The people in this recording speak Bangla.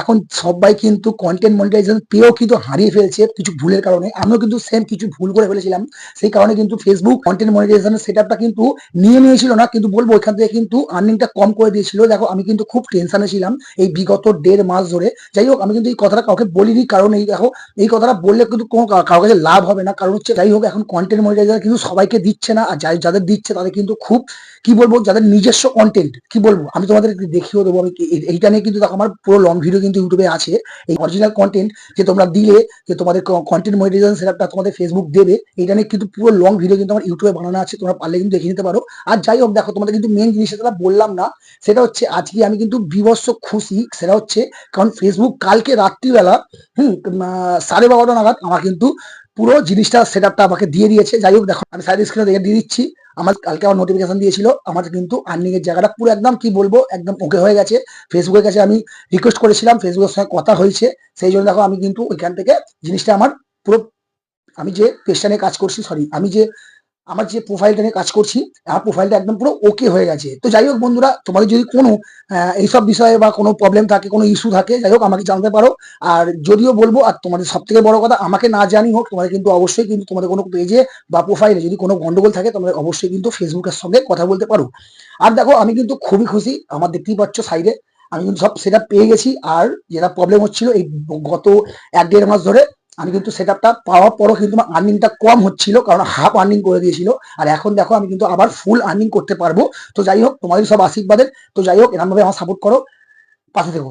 এখন সবাই কিন্তু কন্টেন্ট মনিটাইজেশন পেয়েও কিন্তু হারিয়ে ফেলছে কিছু ভুলের কারণে। আমিও কিন্তু সেম কিছু ভুল করে ফেলেছিলাম। সেই কারণে কিন্তু ফেসবুক কন্টেন্ট মনিটাইজেশনের সেটআপটা কিন্তু নিয়ে নিয়েছিল না, কিন্তু বলবো ওইখান থেকে কিন্তু আর্নিংটা কম করে দিয়েছিল। দেখো আমি কিন্তু খুব টেনশনে ছিলাম এই বিগত 1.5 মাস ধরে। যাই হোক আমি কিন্তু এই কথাটা কাউকে বলিনি, কারণ এই দেখো এই কথাটা বললে কিন্তু কোনো কারোর কাছে লাভ হবে না। কারণ হচ্ছে যাই হোক এখন কন্টেন্ট মনিটাইজার কিন্তু সবাইকে দিচ্ছে না, আর যাদের দিচ্ছে তাদের কিন্তু খুব কি বলবো, যাদের নিজস্ব কন্টেন্ট কি বলবো আমি তোমাদের দেখিয়ে দেবো। আমি এইটা নিয়ে কিন্তু দেখো আমার পুরো লং ভিডিও কিন্তু ইউটিউবে আছে। এই অরিজিনাল কন্টেন্ট যে তোমরা দিলে যে তোমাদের কন্টেন্ট মনিটাইজেশন সেটআপটা তোমাদের ফেসবুক দেবে, এটা নিয়ে কিন্তু পুরো লং ভিডিও কিন্তু আমার ইউটিউবে বানানো আছে, তোমরা পারলে কিন্তু দেখে নিতে পারো। আর যাই হোক দেখো তোমাদের কিন্তু মেন জিনিসটা বললাম না, সেটা হচ্ছে আজকে আমি কিন্তু বিভৎস খুশি। সেটা হচ্ছে কারণ ফেসবুক কালকে রাত্রিবেলা 12:30 নাগাদ আমার কিন্তু পুরো জিনিসটা সেটআপটা আমাকে দিয়ে দিয়েছে। যাই হোক দেখো আমি সাইড স্ক্রিনে দেখে দিয়ে দিচ্ছি। আমার কালকে আমার নোটিফিকেশন দিয়েছিল, আমার কিন্তু আর্নিং এর জায়গাটা পুরো একদম কি বলবো একদম ওকে হয়ে গেছে। ফেসবুকের কাছে আমি রিকোয়েস্ট করেছিলাম, ফেসবুকের সঙ্গে কথা হয়েছে, সেই জন্য দেখো আমি কিন্তু ওইখান থেকে জিনিসটা আমার পুরো আমি যে পেজটা নিয়ে কাজ করছি, সরি আমি যে আমার যে প্রোফাইলটা নিয়ে কাজ করছি, আমার প্রোফাইলটা একদম পুরো ওকে হয়ে গেছে। তো যাই হোক বন্ধুরা, তোমাদের যদি কোনো এইসব বিষয়ে বা কোনো প্রবলেম থাকে, কোনো ইস্যু থাকে, যাই হোক আমাকে জানতে পারো। আর যদিও বলবো, আর তোমাদের সব থেকে বড় কথা, আমাকে না জানি হোক, তোমাদের কিন্তু অবশ্যই কিন্তু তোমাদের কোনো পেজে বা প্রোফাইলে যদি কোনো গন্ডগোল থাকে, তোমরা অবশ্যই কিন্তু ফেসবুকের সঙ্গে কথা বলতে পারো। আর দেখো আমি কিন্তু খুবই খুশি, আমার দেখতেই পাচ্ছ সাইডে আমি কিন্তু সব সেট পেয়ে গেছি। আর যেটা প্রবলেম হচ্ছিল এই গত 1.5 মাস ধরে, আমি কিন্তু সেটআপটা পাওয়ার পরও কিন্তু আমার আর্নিংটা কম হচ্ছিল, কারণ হাফ আর্নিং করে দিয়েছিল। আর এখন দেখো আমি কিন্তু আবার ফুল আর্নিং করতে পারবো। তো যাই হোক তোমাদের সব আশীর্বাদের, তো যাই হোক এরকম ভাবে আমার সাপোর্ট করো, পাশে থেকো।